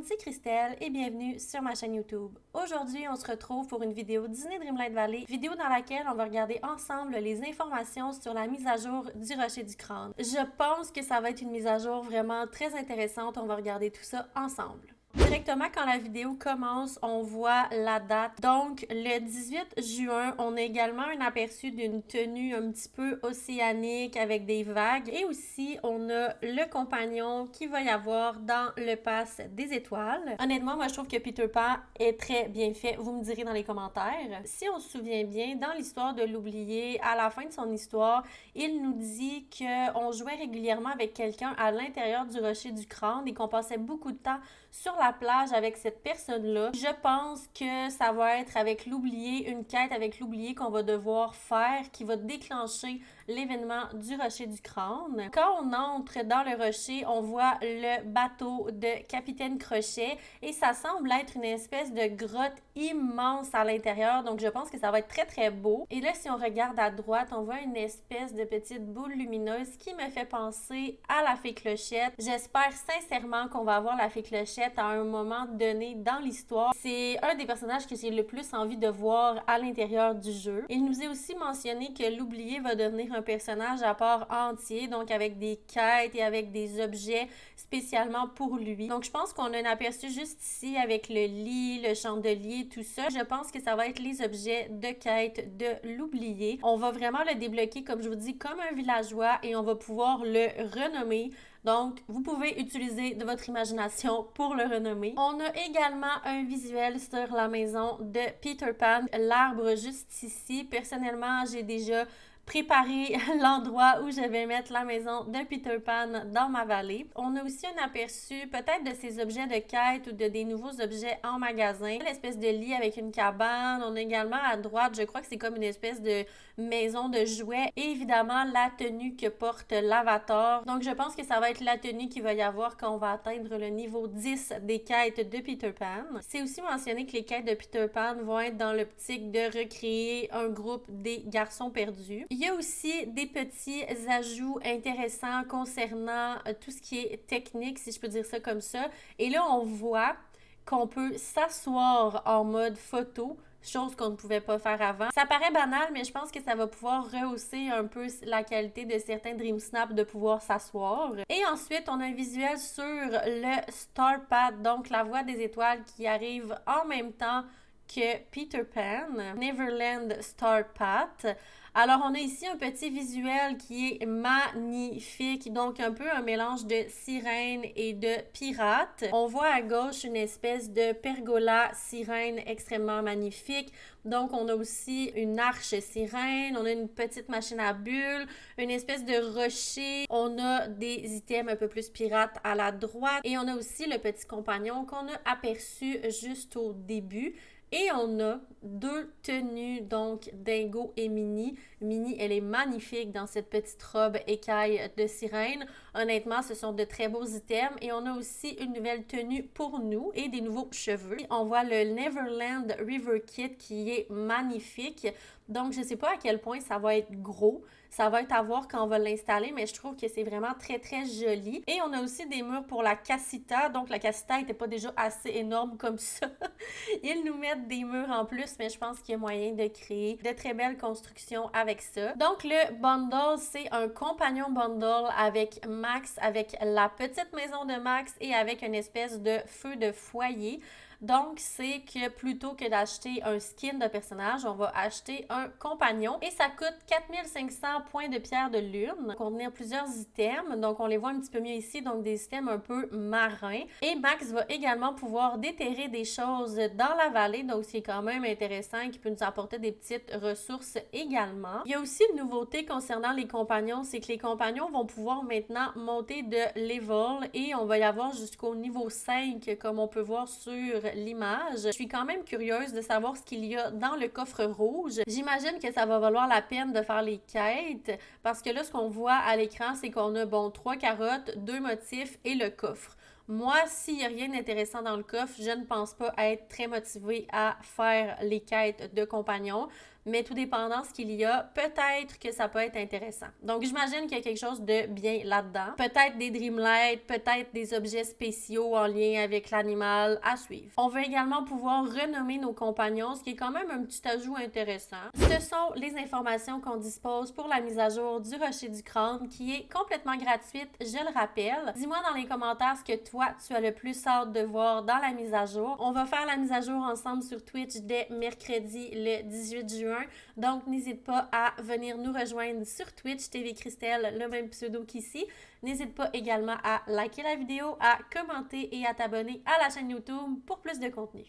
c'est Christelle et bienvenue sur ma chaîne YouTube. Aujourd'hui, on se retrouve pour une vidéo Disney Dreamlight Valley, vidéo dans laquelle on va regarder ensemble les informations sur la mise à jour du Rocher du Crâne. Je pense que ça va être une mise à jour vraiment très intéressante, on va regarder tout ça ensemble. Directement quand la vidéo commence, on voit la date. Donc, le 18 juin, on a également un aperçu d'une tenue un petit peu océanique avec des vagues. Et aussi, on a le compagnon qu'il va y avoir dans le pass des étoiles. Honnêtement, moi, je trouve que Peter Pan est très bien fait. Vous me direz dans les commentaires. Si on se souvient bien, dans l'histoire de l'oublié, à la fin de son histoire, il nous dit qu'on jouait régulièrement avec quelqu'un à l'intérieur du Rocher du Crâne et qu'on passait beaucoup de temps sur la plage avec cette personne-là. Je pense que ça va être avec l'oublié, une quête avec l'oublié qu'on va devoir faire qui va déclencher l'événement du Rocher du Crâne. Quand on entre dans le rocher, on voit le bateau de Capitaine Crochet et ça semble être une espèce de grotte immense à l'intérieur, donc je pense que ça va être très très beau. Et là, si on regarde à droite, on voit une espèce de petite boule lumineuse qui me fait penser à la fée Clochette. J'espère sincèrement qu'on va avoir la fée Clochette à un moment donné dans l'histoire. C'est un des personnages que j'ai le plus envie de voir à l'intérieur du jeu. Il nous est aussi mentionné que l'oublié va devenir un personnage à part entier, donc avec des quêtes et avec des objets spécialement pour lui. Donc je pense qu'on a un aperçu juste ici avec le lit, le chandelier, tout ça. Je pense que ça va être les objets de quête de l'oublié. On va vraiment le débloquer, comme je vous dis, comme un villageois et on va pouvoir le renommer. Donc, vous pouvez utiliser de votre imagination pour le renommer. On a également un visuel sur la maison de Peter Pan, l'arbre juste ici. Personnellement, j'ai déjà préparer l'endroit où je vais mettre la maison de Peter Pan dans ma vallée. On a aussi un aperçu peut-être de ces objets de quête ou de des nouveaux objets en magasin. L'espèce de lit avec une cabane. On a également à droite, je crois que c'est comme une espèce de maison de jouets. Et évidemment, la tenue que porte l'avatar. Donc, je pense que ça va être la tenue qu'il va y avoir quand on va atteindre le niveau 10 des quêtes de Peter Pan. C'est aussi mentionné que les quêtes de Peter Pan vont être dans l'optique de recréer un groupe des garçons perdus. Il y a aussi des petits ajouts intéressants concernant tout ce qui est technique, si je peux dire ça comme ça. Et là, on voit qu'on peut s'asseoir en mode photo, chose qu'on ne pouvait pas faire avant. Ça paraît banal, mais je pense que ça va pouvoir rehausser un peu la qualité de certains Dream Snap de pouvoir s'asseoir. Et ensuite, on a un visuel sur le Star Path, donc la voie des étoiles qui arrive en même temps que Peter Pan, Neverland Star Path. Alors, on a ici un petit visuel qui est magnifique, donc un peu un mélange de sirène et de pirate. On voit à gauche une espèce de pergola sirène extrêmement magnifique. Donc, on a aussi une arche sirène, on a une petite machine à bulles, une espèce de rocher. On a des items un peu plus pirates à la droite et on a aussi le petit compagnon qu'on a aperçu juste au début. Et on a deux tenues, donc Dingo et Minnie. Minnie, elle est magnifique dans cette petite robe écaille de sirène. Honnêtement, ce sont de très beaux items. Et on a aussi une nouvelle tenue pour nous et des nouveaux cheveux. On voit le Neverland River Kit qui est magnifique. Donc, je ne sais pas à quel point ça va être gros. Ça va être à voir quand on va l'installer, mais je trouve que c'est vraiment très, très joli. Et on a aussi des murs pour la casita. Donc, la casita n'était pas déjà assez énorme comme ça. Ils nous mettent des murs en plus, mais je pense qu'il y a moyen de créer de très belles constructions avec ça. Donc, le bundle, c'est un compagnon bundle avec Max, avec la petite maison de Max et avec une espèce de feu de foyer. Donc, c'est que plutôt que d'acheter un skin de personnage, on va acheter un compagnon. Et ça coûte 4500 points de pierre de lune. Contenir plusieurs items. Donc, on les voit un petit peu mieux ici. Donc, des items un peu marins. Et Max va également pouvoir déterrer des choses dans la vallée. Donc, c'est quand même intéressant et qui peut nous apporter des petites ressources également. Il y a aussi une nouveauté concernant les compagnons. C'est que les compagnons vont pouvoir maintenant monter de level. Et on va y avoir jusqu'au niveau 5, comme on peut voir sur l'image. Je suis quand même curieuse de savoir ce qu'il y a dans le coffre rouge. J'imagine que ça va valoir la peine de faire les quêtes parce que là, ce qu'on voit à l'écran, c'est qu'on a, bon, 3 carottes, 2 motifs et le coffre. Moi, s'il n'y a rien d'intéressant dans le coffre, je ne pense pas être très motivée à faire les quêtes de compagnons. mais tout dépendant ce qu'il y a, peut-être que ça peut être intéressant. Donc, j'imagine qu'il y a quelque chose de bien là-dedans. Peut-être des Dreamlights, peut-être des objets spéciaux en lien avec l'animal à suivre. On veut également pouvoir renommer nos compagnons, ce qui est quand même un petit ajout intéressant. Ce sont les informations qu'on dispose pour la mise à jour du Rocher du Crâne, qui est complètement gratuite, je le rappelle. Dis-moi dans les commentaires ce que toi, tu as le plus hâte de voir dans la mise à jour. On va faire la mise à jour ensemble sur Twitch dès mercredi le 18 juin, donc n'hésite pas à venir nous rejoindre sur Twitch, TV Christelle, le même pseudo qu'ici. N'hésite pas également à liker la vidéo, à commenter et à t'abonner à la chaîne YouTube pour plus de contenu.